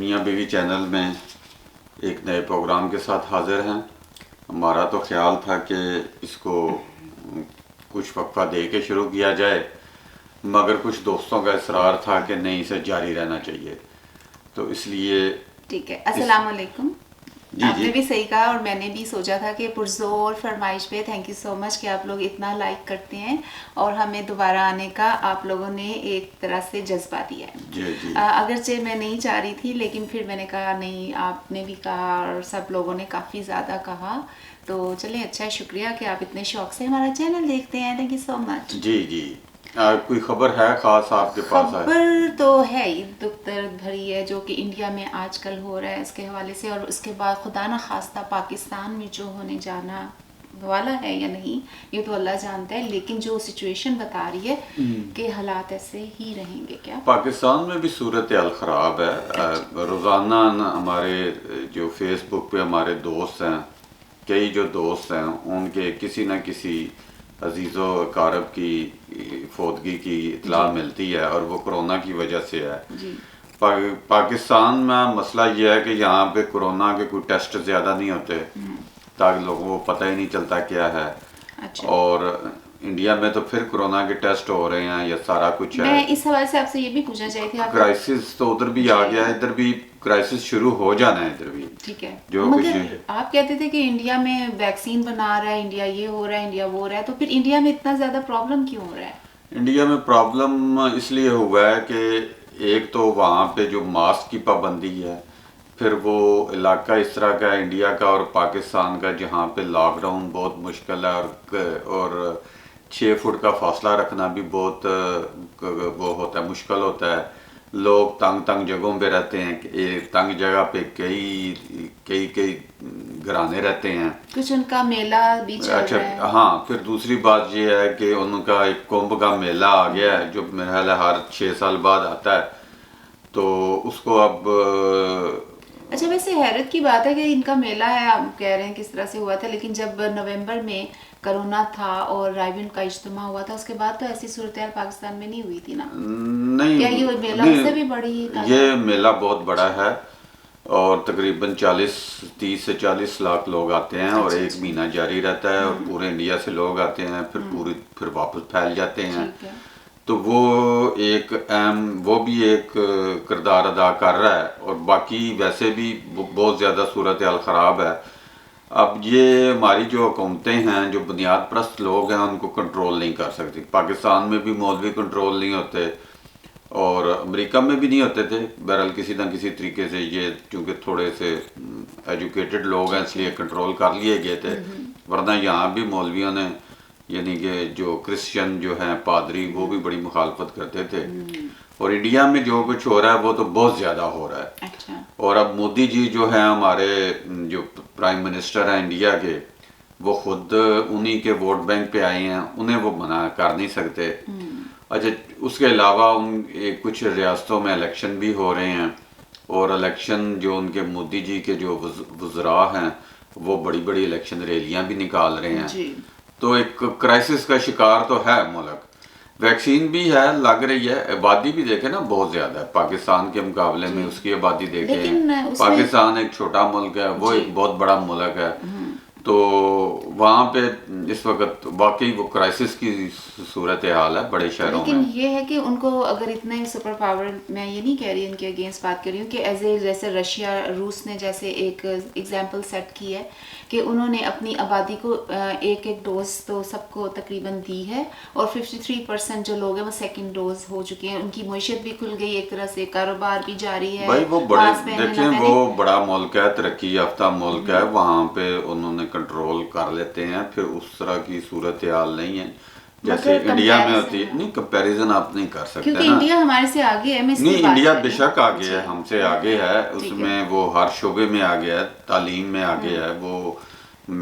میاں بیوی چینل میں ایک نئے پروگرام کے ساتھ حاضر ہیں. ہمارا تو خیال تھا کہ اس کو کچھ وقفہ دے کے شروع کیا جائے، مگر کچھ دوستوں کا اصرار تھا کہ نہیں، اسے جاری رہنا چاہیے، تو اس لیے. ٹھیک ہے. السلام علیکم. جی آپ نے بھی صحیح کہا اور میں نے بھی سوچا تھا کہ پرزور فرمائش پہ تھینک یو سو مچ کہ آپ لوگ اتنا لائک کرتے ہیں اور ہمیں دوبارہ آنے کا آپ لوگوں نے ایک طرح سے جذبہ دیا ہے. جی اگرچہ میں نہیں چاہ رہی تھی، لیکن پھر میں نے کہا نہیں، آپ نے بھی کہا اور سب لوگوں نے کافی زیادہ کہا، تو چلیں اچھا ہے. شکریہ کہ آپ اتنے شوق سے ہمارا چینل دیکھتے ہیں. تھینک یو سو مچ. جی کوئی خبر ہے خاص آپ کے پاس؟ خبر تو ہے ہی، دکھ درد بھری ہے جو کہ انڈیا میں آج کل ہو رہا ہے اس کے حوالے سے، اور اس کے بعد خدا نہ خواستہ پاکستان میں جو ہونے جانا والا ہے یا نہیں یہ تو اللہ جانتا ہے، لیکن جو سچویشن بتا رہی ہے کہ حالات ایسے ہی رہیں گے. کیا پاکستان میں بھی صورتحال خراب ہے. روزانہ ہمارے جو فیس بک پہ ہمارے دوست ہیں، کئی جو دوست ہیں، ان کے کسی نہ کسی عزیز و اقارب کی فوتگی کی اطلاع ملتی ہے، اور وہ کرونا کی وجہ سے ہے. جی. پاکستان میں مسئلہ یہ ہے کہ یہاں پہ کرونا کے کوئی ٹیسٹ زیادہ نہیں ہوتے، تاکہ لوگوں کو پتہ ہی نہیں چلتا کیا ہے. اچھا. اور انڈیا میں تو پھر کرونا کے ٹیسٹ ہو رہے ہیں، یہ سارا کچھ ہے. میں اس حوالے سے آپ سے یہ بھی پوچھنا چاہیے تھی. کرائسس تو ادھر بھی آ گیا ہے، ادھر بھی کرائسس شروع ہو جانا ہے ادھر بھی. ٹھیک ہے. جو مگر آپ کہتے تھے کہ انڈیا میں ویکسین بنا رہا ہے، انڈیا یہ ہو رہا ہے، انڈیا وہ ہو رہا ہے، تو پھر انڈیا میں اتنا زیادہ پرابلم کیوں ہو رہا ہے؟ انڈیا میں پرابلم اس لیے ہوا ہے کہ ایک تو وہاں پہ جو ماسک کی پابندی ہے، پھر وہ علاقہ اس طرح کا ہے انڈیا کا اور پاکستان کا جہاں پہ لاک ڈاؤن بہت مشکل ہے، اور 6 فٹ کا فاصلہ رکھنا بھی بہت وہ ہوتا ہے، مشکل ہوتا ہے. لوگ تنگ جگہوں پہ رہتے ہیں، ایک تنگ جگہ پہ کئی گھرانے رہتے ہیں. کچھ ان کا میلہ بھی چل رہا ہے. ہاں، پھر دوسری بات یہ ہے کہ ان کا ایک کمبھ کا میلہ آ گیا ہے جو میرے خیال ہے ہر 6 سال بعد آتا ہے، تو اس کو اب. اچھا، ویسے حیرت کی بات ہے کہ ان کا میلہ ہے، آپ کہہ رہے ہیں کس طرح سے ہوا تھا، لیکن جب نومبر میں کرونا تھا اور رائبن کا اجتماع ہوا تھا، اس کے بعد تو ایسی صورتحال پاکستان میں نہیں ہوئی تھی نا؟ نہیں، کیا یہ میلہ اس سے بھی بڑی؟ یہ میلہ بہت بڑا ہے اور تقریباً 30 سے 40 لاکھ لوگ آتے ہیں، اور ایک مہینہ جاری رہتا ہے، اور پورے انڈیا سے لوگ آتے ہیں، پھر واپس پھیل جاتے ہیں. تو وہ ایک وہ بھی ایک کردار ادا کر رہا ہے، اور باقی ویسے بھی بہت زیادہ صورتحال خراب ہے. اب یہ ہماری جو حکومتیں ہیں، جو بنیاد پرست لوگ ہیں، ان کو کنٹرول نہیں کر سکتی. پاکستان میں بھی مولوی کنٹرول نہیں ہوتے، اور امریکہ میں بھی نہیں ہوتے تھے. بہرحال کسی نہ کسی طریقے سے یہ چونکہ تھوڑے سے ایجوکیٹڈ لوگ ہیں، اس لیے کنٹرول کر لیے گئے تھے، ورنہ یہاں بھی مولویوں نے، یعنی کہ جو کرسچن جو ہیں پادری، وہ بھی بڑی مخالفت کرتے تھے. اور انڈیا میں جو کچھ ہو رہا ہے وہ تو بہت زیادہ ہو رہا ہے. اچھا. اور اب مودی جی جو ہیں ہمارے جو پرائم منسٹر ہیں انڈیا کے، وہ خود انہی کے ووٹ بینک پہ آئے ہیں، انہیں وہ منع کر نہیں سکتے. اچھا، اس کے علاوہ کچھ ریاستوں میں الیکشن بھی ہو رہے ہیں، اور الیکشن جو ان کے مودی جی کے جو وزراء ہیں وہ بڑی بڑی الیکشن ریلیاں بھی نکال رہے ہیں. تو ایک کرائسس کا شکار تو ہے ملک. ویکسین بھی ہے، لگ رہی ہے. آبادی بھی دیکھیں نا بہت زیادہ ہے پاکستان کے مقابلے میں، اس کی آبادی دیکھیں. پاکستان ایک چھوٹا ملک ہے، وہ ایک بہت بڑا ملک ہے. تو وہاں پہ اس وقت واقعی وہ کرائسس کی صورتحال ہے بڑے شہروں میں. لیکن یہ ہے کہ ان کو اگر اتنے سپر پاور، میں یہ نہیں کہہ رہی ان کے اگینسٹ بات کر رہی ہوں، کہ ایز اے جیسے رشیا، روس نے جیسے ایک ایگزامپل سیٹ کی ہے کہ انہوں نے اپنی آبادی کو ایک ڈوز تو سب کو تقریباً دی ہے، اور 53% جو لوگ ہیں وہ سیکنڈ ڈوز ہو چکے ہیں. ان کی معیشت بھی کھل گئی، ایک طرح سے کاروبار بھی جاری ہے. بھائی وہ بڑے دیکھیں، وہ بڑا ملک ہے، ترقی یافتہ ملک ہے، وہاں پہ انہوں نے کنٹرول کر لیتے ہیں. پھر اس طرح کی صورتحال نہیں ہے جیسے انڈیا میں ہوتی ہے. نہیں، کمپیریزن آپ نہیں کر سکتے کیونکہ انڈیا ہمارے سے آگے ہے. نہیں، انڈیا بے شک آگے ہے، ہم سے آگے ہے. اس میں وہ ہر شعبے میں آگے ہے، تعلیم میں آگے ہے، وہ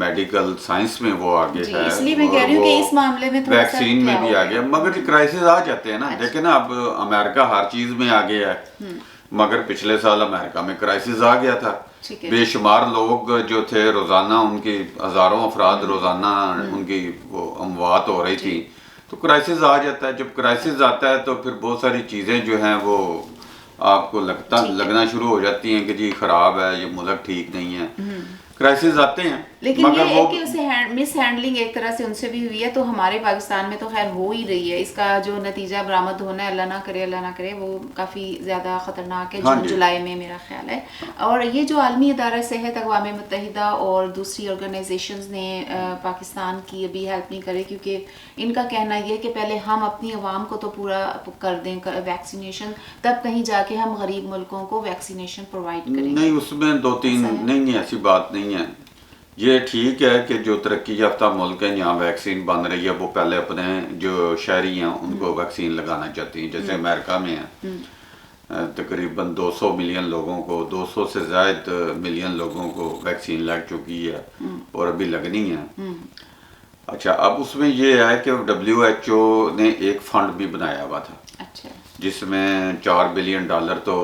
میڈیکل سائنس میں وہ آگے ہے، اس لیے میں کہہ رہی ہوں کہ اس معاملے میں تھوڑا سا ویکسین میں بھی آگے ہے. مگر کرائسس آ جاتے ہیں نا. دیکھیں نا، اب امریکہ ہر چیز میں آگے ہے، مگر پچھلے سال امریکہ میں کرائسس آ گیا تھا. بے شمار لوگ جو تھے، روزانہ ان کی ہزاروں افراد روزانہ ان کی وہ اموات ہو رہی تھی. تو کرائسس آ جاتا ہے. جب کرائسس آتا ہے تو پھر بہت ساری چیزیں جو ہیں وہ آپ کو لگنا شروع ہو جاتی ہیں کہ جی خراب ہے، یہ ملک ٹھیک نہیں ہے، کرائسس آتے ہیں. لیکن یہ ہے کہ اسے مس ہینڈلنگ ایک طرح سے ان سے بھی ہوئی ہے، تو ہمارے پاکستان میں تو خیر ہو ہی رہی ہے. اس کا جو نتیجہ برآمد ہونا ہے، اللہ نہ کرے وہ کافی زیادہ خطرناک ہے جون جولائی میں میرا خیال ہے. اور یہ جو عالمی ادارہ صحت اقوام متحدہ اور دوسری آرگنائزیشنز نے پاکستان کی ابھی ہیلپ نہیں کرے، کیونکہ ان کا کہنا یہ ہے کہ پہلے ہم اپنی عوام کو تو پورا کر دیں ویکسینیشن، تب کہیں جا کے ہم غریب ملکوں کو ویکسینیشن پرووائڈ کریں. نہیں، اس میں 2-3 نہیں، ایسی بات نہیں ہے. یہ ٹھیک ہے کہ جو ترقی یافتہ ملک ہیں یہاں ویکسین بن رہی ہے، وہ پہلے اپنے جو شہری ہیں ان کو ویکسین لگانا چاہتی ہیں. جیسے امریکہ میں ہے، تقریباً 200 ملین لوگوں کو، 200 سے زائد ملین لوگوں کو ویکسین لگ چکی ہے اور ابھی لگنی ہے. اچھا، اب اس میں یہ ہے کہ WHO نے ایک فنڈ بھی بنایا ہوا تھا. اچھا. جس میں $4 بلین تو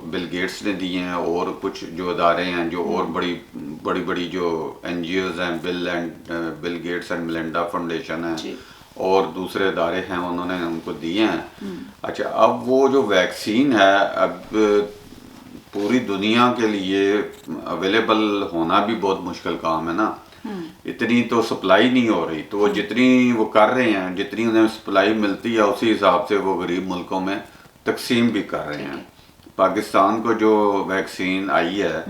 بل گیٹس نے دیے ہیں، اور کچھ جو ادارے ہیں جو اور بڑی جو NGOs ہیں، Bill Gates and Melinda foundation ہے اور دوسرے ادارے ہیں، انہوں نے ان کو دیے ہیں. اچھا، اب وہ جو ویکسین ہے اب پوری دنیا کے لیے اویلیبل ہونا بھی بہت مشکل کام ہے نا. اتنی تو سپلائی نہیں ہو رہی، تو وہ جتنی وہ کر رہے ہیں، جتنی انہیں سپلائی ملتی ہے اسی حساب سے وہ غریب ملکوں میں تقسیم بھی کر رہے ہیں. پاکستان کو جو ویکسین آئی ہے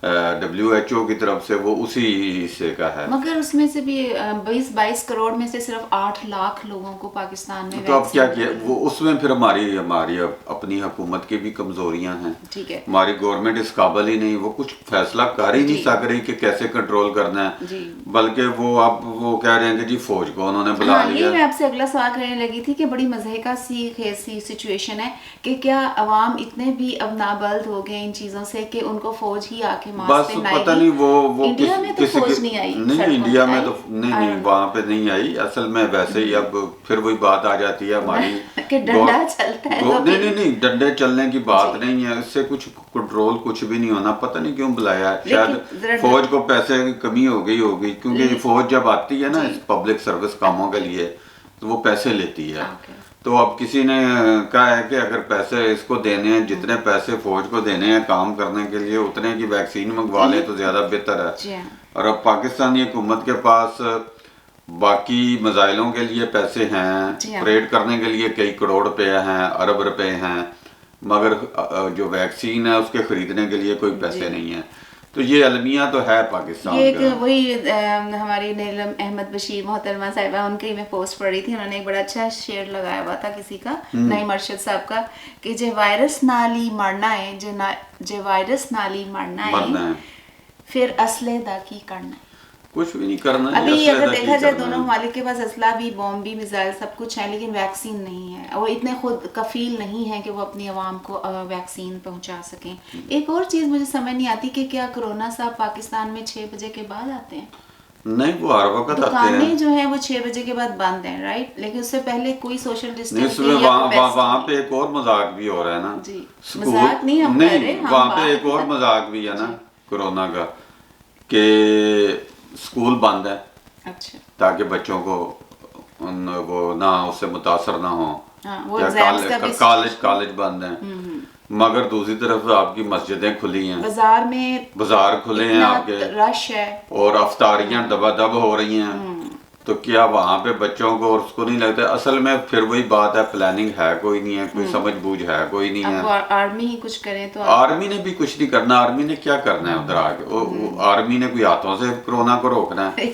WHO کی طرف سے، وہ اسی حصے کا ہے. مگر اس میں سے بھی 22 کروڑ میں سے صرف 8 لاکھ لوگوں کو پاکستان میں تو اب کیا کیا وہ اس میں پھر ہماری اپنی حکومت کی بھی کمزوریاں ہیں. ٹھیک ہے. ہماری گورنمنٹ اس قابل ہی نہیں، وہ کچھ فیصلہ کر ہی نہیں سک رہی کہ کیسے کنٹرول کرنا ہے. بلکہ وہ کہہ رہے ہیں کہ جی فوج کو انہوں نے بلا لیا. یہ میں آپ سے اگلا سوال کرنے لگی تھی کہ بڑی مضحکہ سی سچویشن ہے کہ کیا عوام اتنے بھی اب نابلد ہو گئے ان چیزوں سے کہ ان کو فوج ہی آ کے ماسک پہنائے گی. پتہ نہیں وہ انڈیا میں تو فوج نہیں آئی. نہیں، انڈیا میں تو نہیں، وہاں پہ نہیں آئی. اصل میں ویسے ہی اب پھر وہی بات آ جاتی ہے ہماری کہ ڈنڈا چلتا ہے. نہیں، ڈنڈے چلنے کی بات نہیں ہے، اس سے کچھ کنٹرول کچھ بھی نہیں ہونا. پتہ نہیں کیوں بلایا ہے، شاید فوج کو پیسے کی کمی ہو گئی ہوگی، کیونکہ فوج جب آتی ہے نا پبلک سروس کاموں کے لیے تو وہ پیسے لیتی ہے. تو اب کسی نے کہا ہے کہ اگر پیسے اس کو دینے ہیں، جتنے پیسے فوج کو دینے ہیں کام کرنے کے لیے، اتنے کی ویکسین منگوا لے تو زیادہ بہتر ہے. اور اب پاکستانی حکومت کے پاس باقی مسائلوں کے لیے پیسے ہیں، پریڈ کرنے کے لیے کئی کروڑ روپے ہیں، ارب روپے ہیں، مگر جو ویکسین ہے اس کے خریدنے کے لیے کوئی پیسے نہیں ہیں. تو یہ المیہ تو ہے پاکستان کا. یہ ایک وہی ہماری نیلم احمد بشیر محترمہ صاحبہ، ان کی میں پوسٹ پڑھ رہی تھی، انہوں نے ایک بڑا اچھا شعر لگایا ہوا تھا کسی کا، نعیم ارشد صاحب کا، کہ جے وائرس نالی مرنا ہے، جے وائرس نالی مرنا ہے، پھر اسلحے دا کی کرنا ہے. کچھ بھی نہیں کرنا. ابھی اگر دیکھا جائے دونوں ممالک کے پاس اسلحہ بھی، بوم بھی، میزائل سب کچھ ہے، لیکن ویکسین نہیں ہے. وہ اتنے خود کفیل نہیں ہے کہ وہ اپنی عوام کو ویکسین پہنچا سکیں. ایک اور چیز مجھے سمجھ نہیں آتی کہ کیا کرونا صاحب پاکستان میں 6 بجے کے بعد آتے ہیں؟ نہیں، وہ ہر وقت آتے ہیں. دکانیں جو ہیں وہ 6 بجے کے بعد بند ہیں، رائٹ، لیکن اس سے پہلے کوئی سوشل ڈسٹینس وہاں پہ ایک اور مذاق بھی ہو رہا ہے نا. جی، مذاق نہیں ہم کہہ رہے، وہاں پہ ایک اور مذاق بھی ہے نا کرونا کا، کہ اسکول بند ہے. اچھا. تاکہ بچوں کو وہ نہ اس سے متاثر نہ ہوں. کالج بند ہیں، مگر دوسری طرف آپ کی مسجدیں کھلی ہیں، بازار کھلے ہیں آپ کے، رش ہے اور افطاریاں دبا دب ہو رہی ہیں. تو کیا وہاں پہ بچوں کو اور اس کو نہیں لگتا؟ اصل میں پھر وہی بات ہے، پلاننگ ہے کوئی نہیں ہے، کوئی سمجھ بوجھ ہے کوئی نہیں ہے. آرمی ہی کچھ کرے تو آرمی نے بھی کچھ نہیں کرنا. آرمی نے کیا کرنا ہے ادھر آ کے؟ آرمی نے کوئی ہاتھوں سے کرونا کو روکنا ہے؟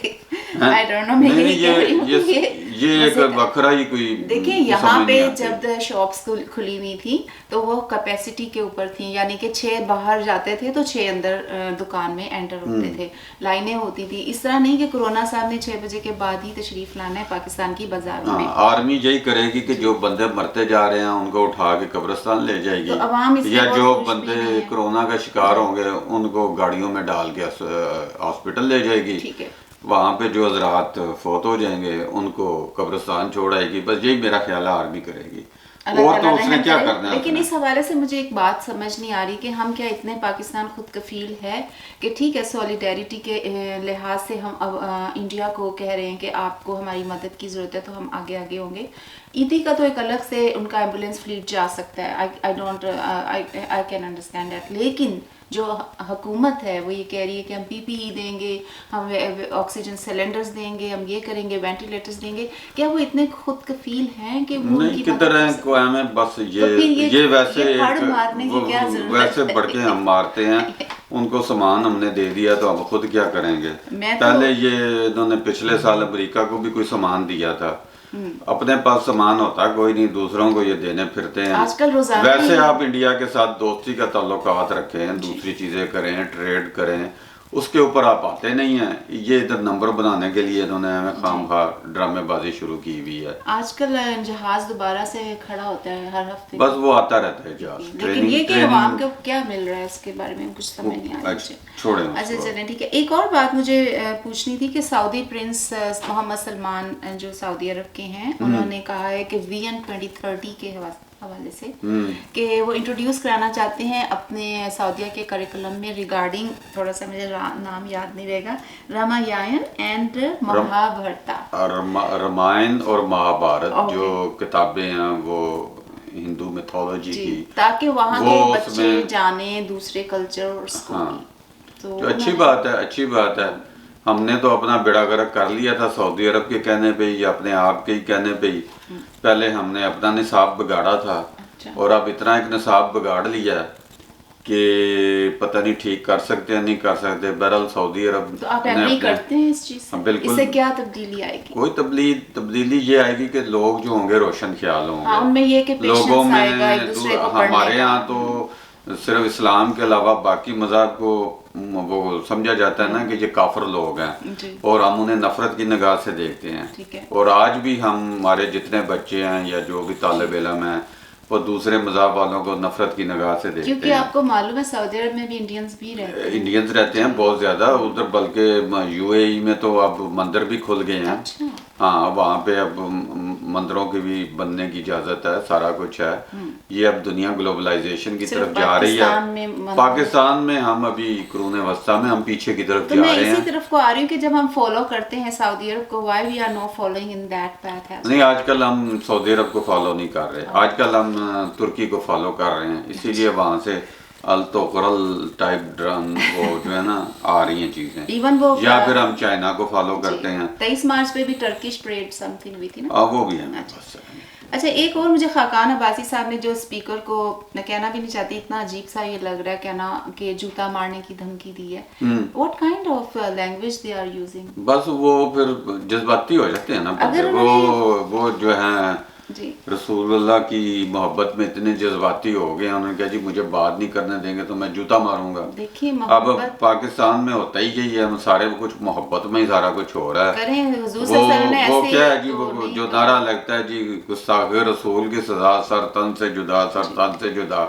یہ ایک وکھرا ہی کوئی. دیکھیں یہاں پہ جب شاپس کھلی ہوئی تھی تو وہ کیپیسٹی کے اوپر تھی، یعنی کہ 6 باہر جاتے تھے تو 6 اندر دکان میں انٹر ہوتے تھے، لائنیں ہوتی تھی. اس طرح نہیں کہ کرونا صاحب نے 6 بجے کے بعد ہی تشریف لانا ہے پاکستان کی بازاروں میں. آرمی یہی کرے گی کہ جو بندے مرتے جا رہے ہیں ان کو اٹھا کے قبرستان لے جائے گی، یا جو بندے کرونا کا شکار ہوں گے ان کو گاڑیوں میں ڈال کے ہاسپٹل لے جائے گی. وہاں پہ جو حضرات فوت ہو جائیں گے ان کو قبرستان چھوڑ آئے گی. بس یہی میرا خیال ہے آرمی کرے گی. اللہ اور تو تعالیٰ اس نے رحم کیا کرے. کرنا ہے لیکن اس نے؟ اس حوالے سے مجھے ایک بات سمجھ نہیں آ رہی کہ ہم کیا اتنے پاکستان خود کفیل ہے کہ ٹھیک ہے سولیڈیرٹی کے لحاظ سے ہم اب انڈیا کو کہہ رہے ہیں کہ آپ کو ہماری مدد کی ضرورت ہے تو ہم آگے آگے ہوں گے. ایدھی کا تو ایک الگ سے ان کا ایمبولینس فلیٹ جا سکتا ہے, آئی کین انڈرسٹینڈ دیٹ. لیکن جو حکومت ہے وہ یہ کہہ رہی ہے کہ ہم پی پی ای دیں گے, ہم آکسیجن سلنڈرز دیں گے, ہم یہ کریں گے, وینٹیلیٹرز دیں گے. کیا وہ اتنے خود کفیل ہیں کہ وہ ان نہیں کی کدھر ہیں قوام ہے بس یہ ویسے پھڑ مارنے کی کیا ضرورت ویسے بڑھ کے ہم مارتے ہیں. ان کو سامان ہم نے دے دیا تو ہم خود کیا کریں گے. پہلے یہ انہوں نے پچھلے سال امریکہ کو بھی کوئی سامان دیا تھا. اپنے پاس سامان ہوتا کوئی نہیں, دوسروں کو یہ دینے پھرتے ہیں. آج کل روزانہ ویسے آپ انڈیا کے ساتھ دوستی کا تعلقات رکھیں, دوسری چیزیں کریں, ٹریڈ کریں, اس کے اوپر آپ آتے نہیں ہیں. یہ ادھر نمبر بنانے کے لیے انہوں نے ہمیں خام خواہ ڈرامے بازی شروع کی ہوئی ہے. آج کل جہاز دوبارہ سے کھڑا ہوتا ہے ہر ہفتے, بس وہ آتا رہتا ہے جہاز. لیکن یہ کہ عوام کو کیا مل رہا ہے اس کے بارے میں کچھ سمجھ نہیں آ رہا. چھوڑیں. اچھا چلیں ٹھیک ہے. ایک اور بات مجھے پوچھنی تھی کہ سعودی پرنس محمد سلمان جو سعودی عرب کے ہیں, انہوں نے کہا ہے کہ وین 2030 کے حوالے سے کہ وہ انٹروڈیوس کرانا چاہتے ہیں اپنے سعودیہ کے کریکولم میں ریگارڈنگ, تھوڑا سا مجھے نام یاد نہیں رہے گا, رامایان اینڈ مہابھارتا. رامائن اور مہابھارت جو کتابیں ہیں وہ ہندو میتھولوجی کی, تاکہ وہاں کے بچے جانیں دوسرے کلچرز کو. تو اچھی بات ہے, اچھی بات ہے. ہم نے تو اپنا بیڑا گرک کر لیا تھا سعودی عرب کے کہنے پہ ہی, اپنے آپ کے ہی کہنے پہ ہی. پہلے ہم نے اپنا نصاب بگاڑا تھا, اور اب اتنا ایک نصاب بگاڑ لیا کہ پتہ نہیں ٹھیک کر سکتے ہیں نہیں کر سکتے. بہرحال سعودی عرب تو آپ ایگری کرتے ہیں اس چیز سے؟ بالکل. اس سے کیا تبدیلی آئے گی؟ کوئی تبدیلی یہ آئے گی کہ لوگ جو ہوں گے روشن خیال ہوں گے. ان میں یہ کہ لوگوں میں ہمارے ہمارے یہاں تو صرف اسلام کے علاوہ باقی مذہب کو وہ سمجھا جاتا ہے نا کہ یہ کافر لوگ ہیں, اور ہم انہیں نفرت کی نگاہ سے دیکھتے ہیں. اور آج بھی ہمارے جتنے بچے ہیں یا جو بھی طالب علم ہیں وہ دوسرے مذہب والوں کو نفرت کی نگاہ سے دیکھتے ہیں. کیونکہ آپ کو معلوم ہے سعودی عرب میں بھی انڈینز بھی رہتے ہیں. انڈینز رہتے ہیں بہت زیادہ ادھر, بلکہ یو اے ای میں تو اب مندر بھی کھل گئے ہیں. ہاں, وہاں پہ اب مندروں کی بھی بننے کی اجازت ہے, سارا کچھ ہے. یہ اب دنیا گلوبلائزیشن کی طرف جا رہی ہے. پاکستان میں ہم ابھی قرون وسطیٰ میں ہم پیچھے کی طرف جا رہے ہیں. تو میں اسی طرف کو آ رہی ہوں کہ جب ہم فالو کرتے ہیں سعودی عرب کو, why we are not following in that path? نہیں, آج کل ہم سعودی عرب کو فالو نہیں کر رہے, آج کل ہم ترکی کو فالو کر رہے ہیں. اسی لیے وہاں سے التوکرل ٹائپ ڈرم وہ جو ہے نا آ رہی ہیں چیزیں, یا پھر ہم چائنا کو فالو کرتے ہیں. 23 مارچ پہ بھی ٹرکش پریڈ سم تھنگ ہوئی تھی نا, وہ بھی ہے. اچھا, ایک اور مجھے خاقان عباسی صاحب نے جو اسپیکر کو میں کہنا بھی نہیں چاہتی, اتنا عجیب سا یہ لگ رہا ہے کہنا کہ جوتا مارنے کی دھمکی دی ہے. What kind of language they are using? بس وہ پھر جذباتی ہو جاتے ہیں نا, وہ جو ہیں رسول اللہ کی محبت میں اتنے جذباتی ہو گئے. انہوں نے کہا جی مجھے بات نہیں کرنے دیں گے تو میں جوتا ماروں گا. اب پاکستان میں ہوتا ہی یہی ہے, سارے کچھ محبت میں ہی سارا کچھ ہو رہا ہے. وہ کیا ہے جی, وہ جو نعرہ لگتا ہے جی گستاخ رسول کی سزا سر تن سے جدا, سر تن سے جدا,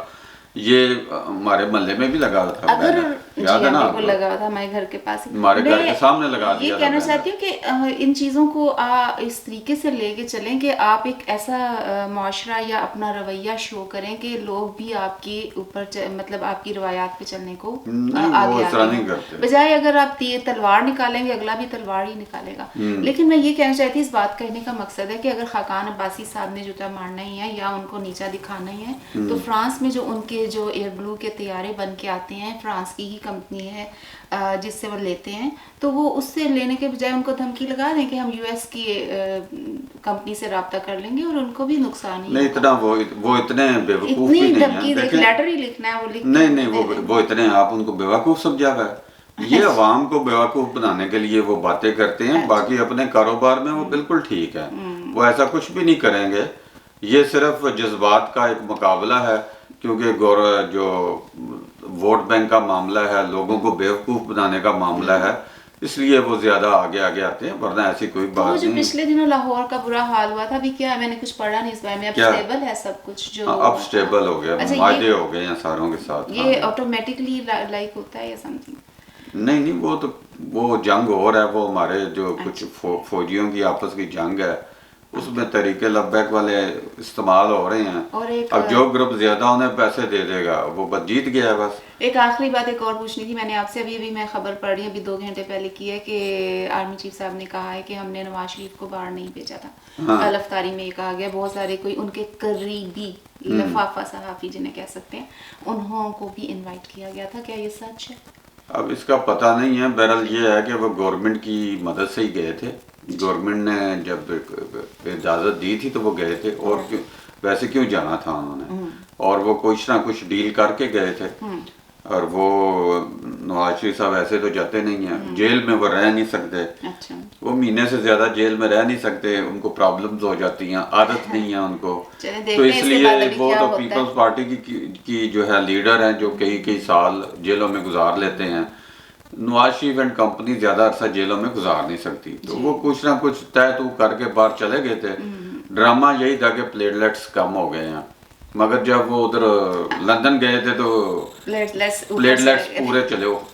یہ ہمارے محلے میں بھی لگا تھا. اگر یاد ہے نا, لگا تھا ہمارے گھر کے پاس, ہمارے گھر کے سامنے لگا دیا. یہ کہنا چاہتی ہوں کہ ان چیزوں کو اس طریقے سے لے کے چلیں کہ آپ ایک ایسا معاشرہ یا اپنا رویہ شو کریں کہ لوگ بھی آپ کے اوپر مطلب آپ کی روایات پہ چلنے کو آگے بجائے اگر آپ تلوار نکالیں گے اگلا بھی تلوار ہی نکالے گا. لیکن میں یہ کہنا چاہتی ہوں, اس بات کہنے کا مقصد ہے کہ اگر خاقان عباسی صاحب نے جوتا مارنا ہی ہے یا ان کو نیچا دکھانا ہی ہے, تو فرانس میں جو ان کے جو ایئر بلو کے طیارے بن کے آتے ہیں, فرانس کی ہی کمپنی ہے جس سے وہ لیتے ہیں, تو وہ اس سے لینے کے بجائے ان کو دھمکی لگا دیں کہ ہم یو ایس کی کمپنی سے رابطہ کر لیں گے اور ان کو بھی نقصان نہیں. اتنا وہ اتنے بیوقوف بھی نہیں ہیں. لیٹر ہی لکھنا ہے, وہ لکھ نہیں, وہ اتنے آپ ان کو بیوقوف سمجھا ہوا ہے. یہ عوام کو بیوقوف بنانے کے لیے وہ باتیں کرتے ہیں, باقی اپنے کاروبار میں وہ بالکل ٹھیک ہے, وہ ایسا کچھ بھی نہیں کریں گے. یہ صرف جذبات کا ایک مقابلہ ہے, کیونکہ جو ووٹ بینک کا معاملہ ہے, لوگوں کو بیوقوف بنانے کا معاملہ ہے, اس لیے وہ زیادہ آگے آتے ہیں, ورنہ ایسی کوئی بات نہیں. جو پچھلے دنوں لاہور کا برا حال ہوا تھا, ابھی کیا ہے, میں نے کچھ پڑھا نہیں اس بارے میں, اب سٹیبل ہے سب کچھ, جو اب سٹیبل ہو گیا, معاہدے ہو گئے ہیں ساروں کے ساتھ. یہ آٹومیٹکلی لائک ہوتا ہے یا سم تھنگ؟ نہیں, وہ جنگ ہو رہا ہے, وہ ہمارے جو کچھ فوجیوں کی آپس کی جنگ ہے, اس میں طریقے لبیک والے استعمال ہو رہے ہیں. اور ایک اب جو گروپ زیادہ انہیں پیسے دے دے گا وہ بس جیت گیا ہے. بس ایک آخری بات ایک اور پوچھنی تھی، میں نے آپ سے ابھی میں خبر پڑھ رہی ہوں، ابھی 2 گھنٹے پہلے کی ہے کہ آرمی چیف صاحب نے کہا ہے کہ ہم نے نواز شریف کو باہر نہیں بھیجا تھا. لفتاری میں یہ کہا گیا، بہت سارے کوئی ان کے قریبی لفافہ صحافی جنہیں کہہ سکتے ہیں انہوں کو بھی انوائٹ کیا گیا تھا. کیا یہ سچ ہے؟ اب اس کا پتہ نہیں ہے. بہرحال یہ ہے کہ وہ گورنمنٹ کی مدد سے ہی گئے تھے. گورنمنٹ نے جب اجازت دی تھی تو وہ گئے تھے. اور ویسے کیوں جانا تھا انہوں نے؟ اور وہ کچھ نہ کچھ ڈیل کر کے گئے تھے. اور وہ نواز شریف صاحب ایسے تو جاتے نہیں ہیں. جیل میں وہ رہ نہیں سکتے. وہ مہینے سے زیادہ جیل میں رہ نہیں سکتے. ان کو پرابلمز ہو جاتی ہیں، عادت نہیں ہے ان کو. تو اس لیے وہ تو پیپلز پارٹی کی جو ہے لیڈر ہیں جو کئی سال جیلوں میں گزار لیتے ہیں. نواز شریف اینڈ کمپنی زیادہ عرصہ جیلوں میں گزار نہیں سکتی. تو وہ کچھ نہ کچھ طے تو کر کے باہر چلے گئے تھے. ڈرامہ یہی تھا کہ پلیٹلیٹس کم ہو گئے ہیں. مگر جب وہ ادھر لندن گئے تھے تو پلیٹلیٹس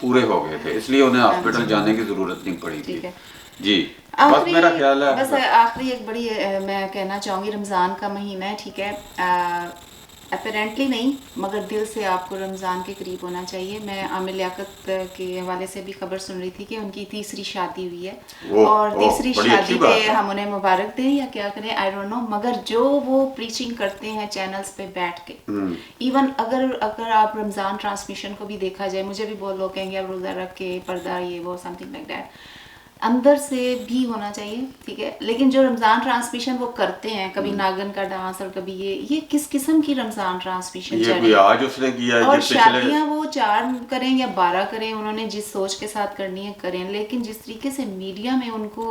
پورے ہو گئے تھے. اس لیے انہیں ہاسپٹل جانے کی ضرورت نہیں پڑی تھی. جی بس میرا خیال ہے. بس آخری ایک بڑی میں کہنا چاہوں گی، رمضان کا مہینہ ہے، ٹھیک ہے، اپیرنٹلی نہیں مگر دل سے آپ کو رمضان کے قریب ہونا چاہیے. میں عامر لیاقت کے حوالے سے بھی خبر سن رہی تھی کہ ان کی تیسری شادی ہوئی ہے، اور تیسری شادی پہ ہم انہیں مبارک دیں یا کیا کریں آئی ڈونٹ نو. مگر جو وہ پریچنگ کرتے ہیں چینلز پہ بیٹھ کے، ایون اگر آپ رمضان ٹرانسمیشن کو بھی دیکھا جائے، مجھے بھی بہت لوگ کہیں گے اب روزہ رکھ کے پردہ یہ وہ سم تھنگ لائک دیٹ، اندر سے بھی ہونا چاہیے، ٹھیک ہے. لیکن جو رمضان ٹرانسمیشن وہ کرتے ہیں، کبھی ناگن کا ڈانس اور کبھی یہ کس قسم کی رمضان ٹرانسمیشن چل رہی ہے. اور شادیاں وہ 4 کریں یا 12 کریں، انہوں نے جس سوچ کے ساتھ کرنی ہے کریں. لیکن جس طریقے سے میڈیا میں ان کو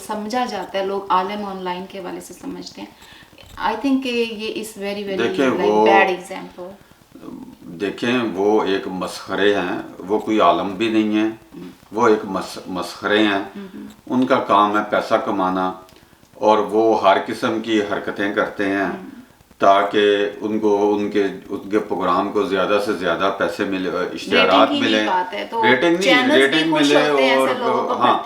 سمجھا جاتا ہے، لوگ عالم آن لائن کے حوالے سے سمجھتے ہیں، آئی تھنک کہ یہ is very very bad example. دیکھیں وہ ایک مسخرے ہیں. وہ کوئی عالم بھی نہیں ہے، وہ ایک مسخرے ہیں. ان کا کام ہے پیسہ کمانا، اور وہ ہر قسم کی حرکتیں کرتے ہیں تاکہ ان کے پروگرام کو زیادہ سے زیادہ پیسے ملے، اشتہارات ملے، ریٹنگ ملے. اور ہاں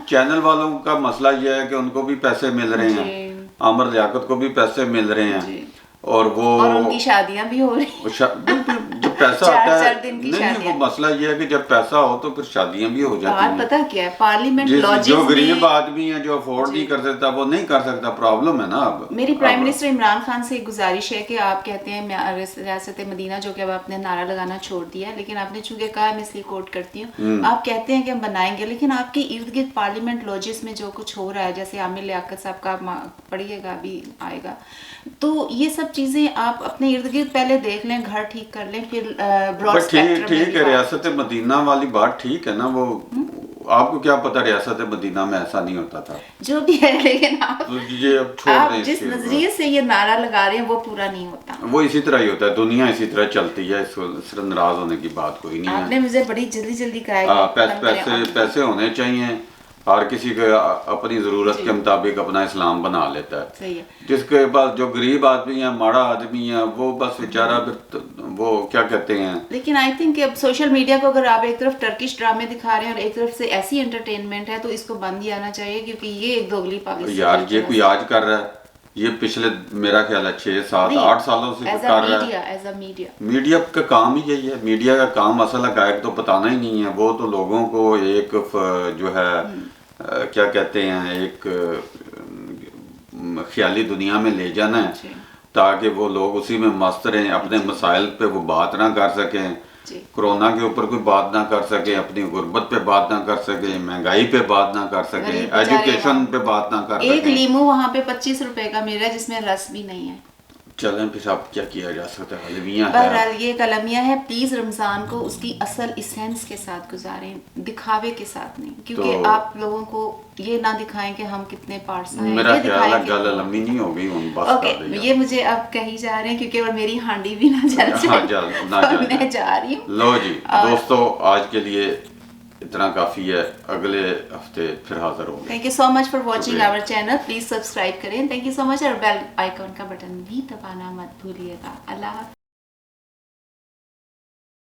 چینل والوں کا مسئلہ یہ ہے کہ ان کو بھی پیسے مل رہے ہیں، عامر لیاقت کو بھی پیسے مل رہے ہیں، اور ان کی شادیاں بھی ہو رہی ہیں. جب پیسہ آتا ہے نہیں، وہ مسئلہ یہ ہے کہ جب پیسہ ہو تو پھر شادیاں بھی ہو جاتی ہیں. پتہ کیا ہے، پارلیمنٹ جو غریب آدمی ہے جو افورڈ نہیں کر سکتا وہ نہیں کر سکتا. پرابلم ہے نا. اب میری پرائم منسٹر عمران خان سے ایک گزارش ہے کہ آپ کہتے ہیں ریاست مدینہ، جو کہ اب آپ نے نعرہ لگانا چھوڑ دیا ہے، لیکن آپ نے چونکہ کہا میں اس لیے کوٹ کرتی ہوں، آپ کہتے ہیں کہ ہم بنائیں گے، لیکن آپ کے ارد گرد پارلیمنٹ لوجز میں جو کچھ ہو رہا ہے، جیسے عامر لیاقت صاحب کا پڑھیے گا ابھی آئے گا، تو یہ سب چیزیں آپ اپنے ارد گرد پہلے دیکھ لیں، گھر ٹھیک کر لیں، پھر ٹھیک ہے. ریاست مدینہ والی بات ٹھیک ہے نا. وہ آپ کو کیا پتا ریاست مدینہ میں ایسا نہیں ہوتا تھا، جو بھی ہے، لیکن آپ جس نظریے سے یہ نعرہ لگا رہے ہیں وہ پورا نہیں ہوتا. وہ اسی طرح ہی ہوتا ہے. دنیا اسی طرح چلتی ہے. اس کو ناراض ہونے کی بات کوئی نہیں ہے. آپ نے مجھے بڑی جلدی کہا پیسے ہونے چاہیے. ہر کسی کو اپنی ضرورت کے مطابق اپنا اسلام بنا لیتا ہے. جس کے پاس جو غریب آدمی ہے، ماڑا آدمی ہے، وہ بس بیچارہ وہ کیا کہتے ہیں. لیکن آئی تھنک کہ اب سوشل میڈیا کو اگر آپ ایک طرف ٹرکش ڈرامے دکھا رہے ہیں اور ایک طرف سے ایسی انٹرٹینمنٹ ہے تو اس کو بند ہی آنا چاہیے، کیونکہ یہ ایک دوگلی پالیسی. یار یہ کوئی آج کر رہا ہے، یہ پچھلے میرا خیال ہے 6 7 8 سالوں سے کر رہا ہے. میڈیا کا کام ہی یہی ہے. میڈیا کا کام اصل حقائق تو بتانا ہی نہیں ہے. وہ تو لوگوں کو ایک جو ہے کیا کہتے ہیں، ایک خیالی دنیا میں لے جانا ہے تاکہ وہ لوگ اسی میں مست رہیں، اپنے مسائل پہ وہ بات نہ کر سکیں، کرونا کے اوپر کوئی بات نہ کر سکیں، اپنی غربت پہ بات نہ کر سکیں، مہنگائی پہ بات نہ کر سکیں، ایجوکیشن پہ بات نہ کر سکیں. ایک لیمو وہاں پہ 25 روپے کا مل رہا ہے جس میں رس بھی نہیں ہے. چلیں پھر اب کیا کیا جا سکتا ہے. المیہ ہے، بہرحال یہ ایک المیہ ہے. پلیز رمضان کو اس کی اصل ایسنس کے ساتھ گزاریں، دکھاوے کے ساتھ نہیں، کیونکہ آپ لوگوں کو یہ نہ دکھائیں کہ ہم کتنے پارسا ہیں. میرا خیال ہے گل المی نہیں ہو گئی. اوکے، یہ مجھے اب کہیں جا رہے ہیں کیونکہ اور میری ہانڈی بھی نہ جل جائے، میں جا رہی ہوں. لو جی دوستو، آج کے لیے اتنا کافی ہے. اگلے ہفتے پھر حاضر ہوں گے. Thank you so much for watching our channel. Please subscribe کریں. Thank you so much. اور بیل آئیکن کا بٹن بھی دبانا مت بھولیے گا. اللہ حافظ.